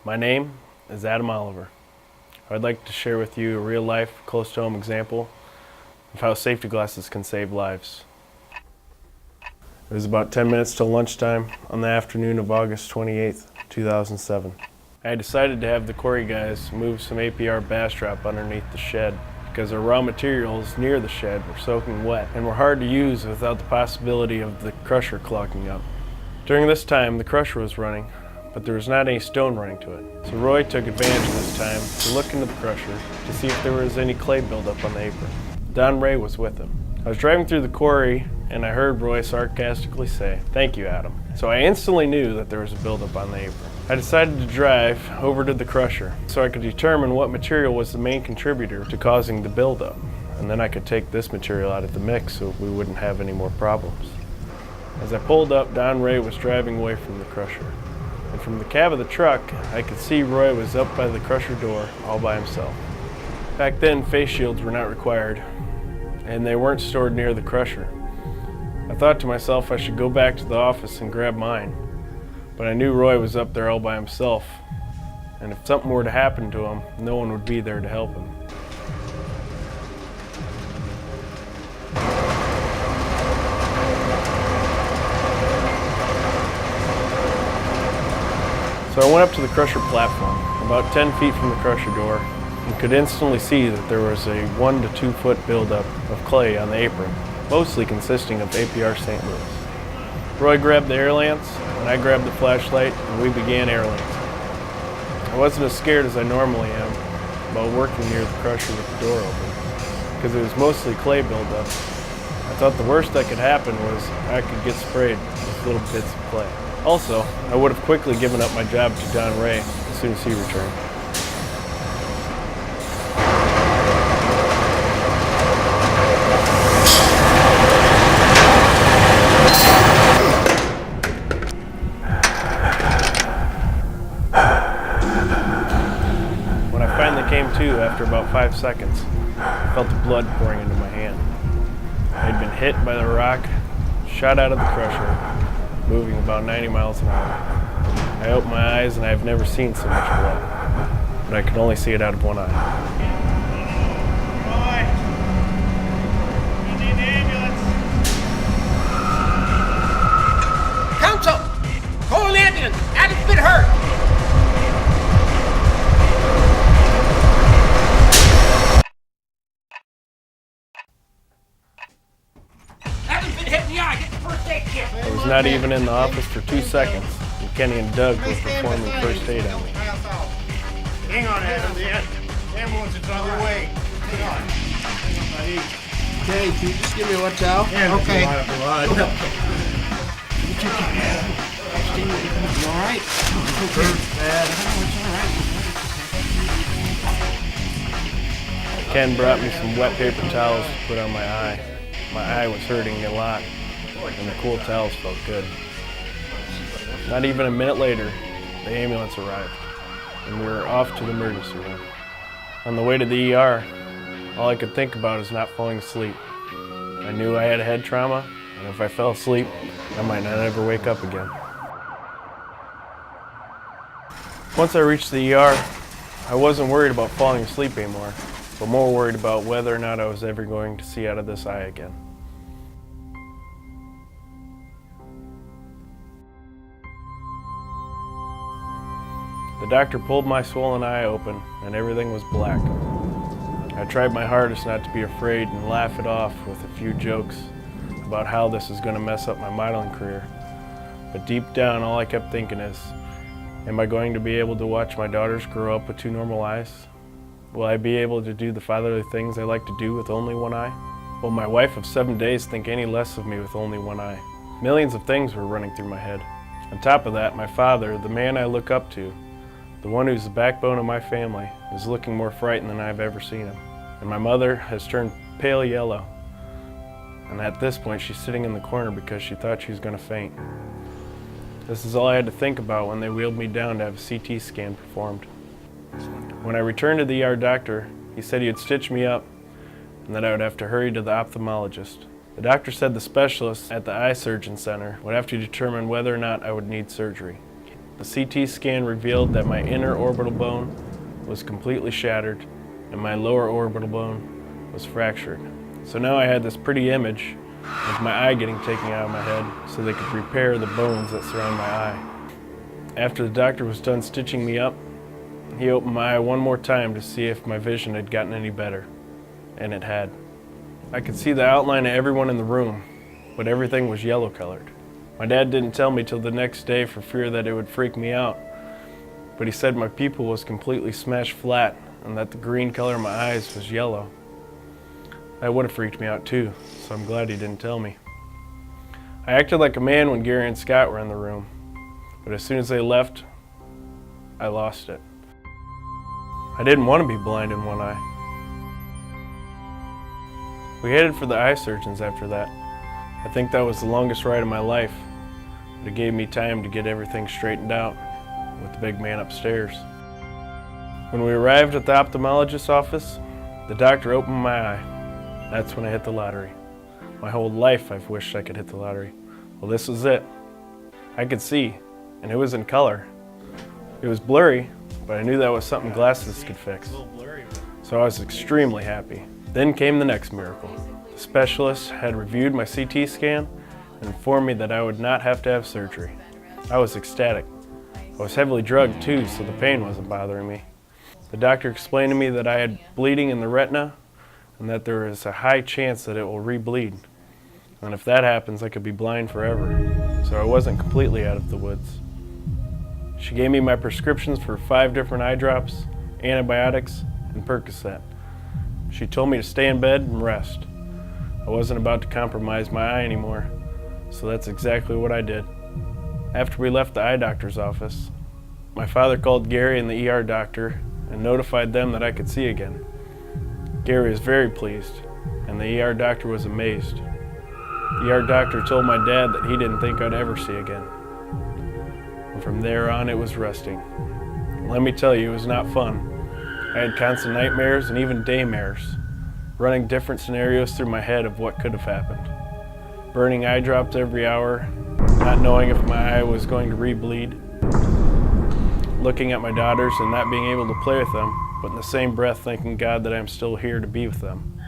My name is Adam Oliver. I'd like to share with you a real-life, close-to-home example of how safety glasses can save lives. It was about 10 minutes till lunchtime on the afternoon of August 28th, 2007. I had decided to have the quarry guys move some APR bastrop underneath the shed because our raw materials near the shed were soaking wet and were hard to use without the possibility of the crusher clogging up. During this time, the crusher was running, but there was not any stone running to it. So Roy took advantage of this time to look into the crusher to see if there was any clay buildup on the apron. Don Ray was with him. I was driving through the quarry and I heard Roy sarcastically say, "Thank you, Adam." So I instantly knew that there was a buildup on the apron. I decided to drive over to the crusher so I could determine what material was the main contributor to causing the buildup. And then I could take this material out of the mix so we wouldn't have any more problems. As I pulled up, Don Ray was driving away from the crusher. And from the cab of the truck, I could see Roy was up by the crusher door all by himself. Back then, face shields were not required, and they weren't stored near the crusher. I thought to myself I should go back to the office and grab mine, but I knew Roy was up there all by himself, and if something were to happen to him, no one would be there to help him. So I went up to the crusher platform, about 10 feet from the crusher door, and could instantly see that there was a 1 to 2 foot buildup of clay on the apron, mostly consisting of APR St. Louis. Roy grabbed the air lance, and I grabbed the flashlight, and we began air lancing. I wasn't as scared as I normally am about working near the crusher with the door open, because it was mostly clay buildup. I thought the worst that could happen was I could get sprayed with little bits of clay. Also, I would have quickly given up my job to Don Ray as soon as he returned. When I finally came to after about 5 seconds, I felt the blood pouring into my hand. I had been hit by the rock, shot out of the crusher, moving about 90 miles an hour. I opened my eyes and I have never seen so much blood, but I could only see it out of one eye. Roy! You need the ambulance! Council! Call an ambulance! Adam's been hurt! Adam's been hit in the eye! Get the first aid kit! I was not even in the office for 2 seconds, and Kenny and Doug were performing first aid on me. Hang on, Adam. The ambulance is on the way. Hang on. Hang on, Okay, can you just give me a wet towel? buddy. Okay. A lot of blood. You alright? Hurts bad. Ken brought me some wet paper towels to put on my eye. My eye was hurting a lot, and the cool towels felt good. Not even a minute later, the ambulance arrived, and we were off to the emergency room. On the way to the ER, all I could think about is not falling asleep. I knew I had a head trauma, and if I fell asleep, I might not ever wake up again. Once I reached the ER, I wasn't worried about falling asleep anymore, but more worried about whether or not I was ever going to see out of this eye again. The doctor pulled my swollen eye open and everything was black. I tried my hardest not to be afraid and laugh it off with a few jokes about how this is going to mess up my modeling career. But deep down, all I kept thinking is, am I going to be able to watch my daughters grow up with 2 normal eyes? Will I be able to do the fatherly things I like to do with only one eye? Will my wife of 7 days think any less of me with only one eye? Millions of things were running through my head. On top of that, my father, the man I look up to, the one who's the backbone of my family, is looking more frightened than I've ever seen him. And my mother has turned pale yellow. And at this point, she's sitting in the corner because she thought she was going to faint. This is all I had to think about when they wheeled me down to have a CT scan performed. When I returned to the ER doctor, he said he would stitch me up and that I would have to hurry to the ophthalmologist. The doctor said the specialists at the eye surgeon center would have to determine whether or not I would need surgery. The CT scan revealed that my inner orbital bone was completely shattered and my lower orbital bone was fractured. So now I had this pretty image of my eye getting taken out of my head so they could repair the bones that surround my eye. After the doctor was done stitching me up, he opened my eye one more time to see if my vision had gotten any better, and it had. I could see the outline of everyone in the room, but everything was yellow colored. My dad didn't tell me till the next day for fear that it would freak me out, but he said my pupil was completely smashed flat and that the green color of my eyes was yellow. That would have freaked me out too, so I'm glad he didn't tell me. I acted like a man when Gary and Scott were in the room, but as soon as they left, I lost it. I didn't want to be blind in one eye. We headed for the eye surgeons after that. I think that was the longest ride of my life, but it gave me time to get everything straightened out with the big man upstairs. When we arrived at the ophthalmologist's office, the doctor opened my eye. That's when I hit the lottery. My whole life I've wished I could hit the lottery. Well, this was it. I could see, and it was in color. It was blurry, but I knew that was something glasses could fix. So I was extremely happy. Then came the next miracle. The specialist had reviewed my CT scan and informed me that I would not have to have surgery. I was ecstatic. I was heavily drugged too, so the pain wasn't bothering me. The doctor explained to me that I had bleeding in the retina and that there is a high chance that it will re-bleed. And if that happens, I could be blind forever. So I wasn't completely out of the woods. She gave me my prescriptions for 5 different eye drops, antibiotics, and Percocet. She told me to stay in bed and rest. I wasn't about to compromise my eye anymore, so that's exactly what I did. After we left the eye doctor's office, my father called Gary and the ER doctor and notified them that I could see again. Gary was very pleased, and the ER doctor was amazed. The ER doctor told my dad that he didn't think I'd ever see again. And from there on, it was resting. Let me tell you, it was not fun. I had constant nightmares and even daymares, running different scenarios through my head of what could have happened. Burning eye drops every hour, not knowing if my eye was going to re-bleed, looking at my daughters and not being able to play with them, but in the same breath thanking God that I'm still here to be with them.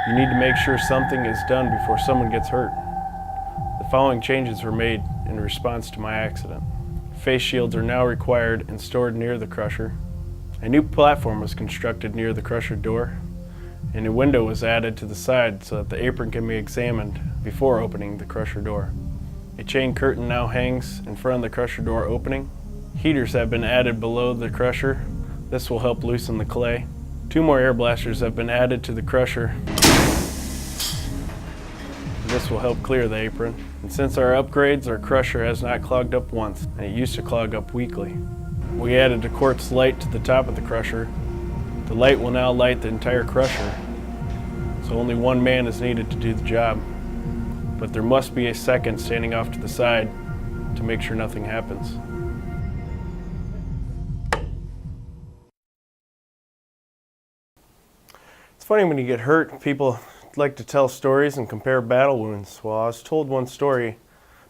You need to make sure something is done before someone gets hurt. The following changes were made in response to my accident. Face shields are now required and stored near the crusher. A new platform was constructed near the crusher door, and a window was added to the side so that the apron can be examined before opening the crusher door. A chain curtain now hangs in front of the crusher door opening. Heaters have been added below the crusher. This will help loosen the clay. 2 more air blasters have been added to the crusher. This will help clear the apron. And since our upgrades, our crusher has not clogged up once, and it used to clog up weekly. We added a quartz light to the top of the crusher. The light will now light the entire crusher, so only one man is needed to do the job. But there must be a second standing off to the side to make sure nothing happens. It's funny when you get hurt, people like to tell stories and compare battle wounds. Well, I was told one story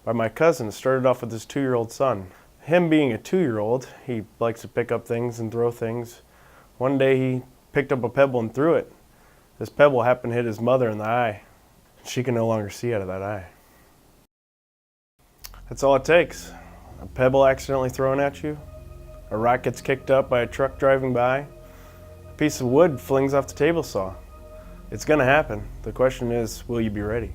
by my cousin. It started off with his 2-year-old son. Him being a 2-year-old, he likes to pick up things and throw things. One day he picked up a pebble and threw it. This pebble happened to hit his mother in the eye. She can no longer see out of that eye. That's all it takes. A pebble accidentally thrown at you, a rock gets kicked up by a truck driving by, a piece of wood flings off the table saw. It's gonna happen. The question is, will you be ready?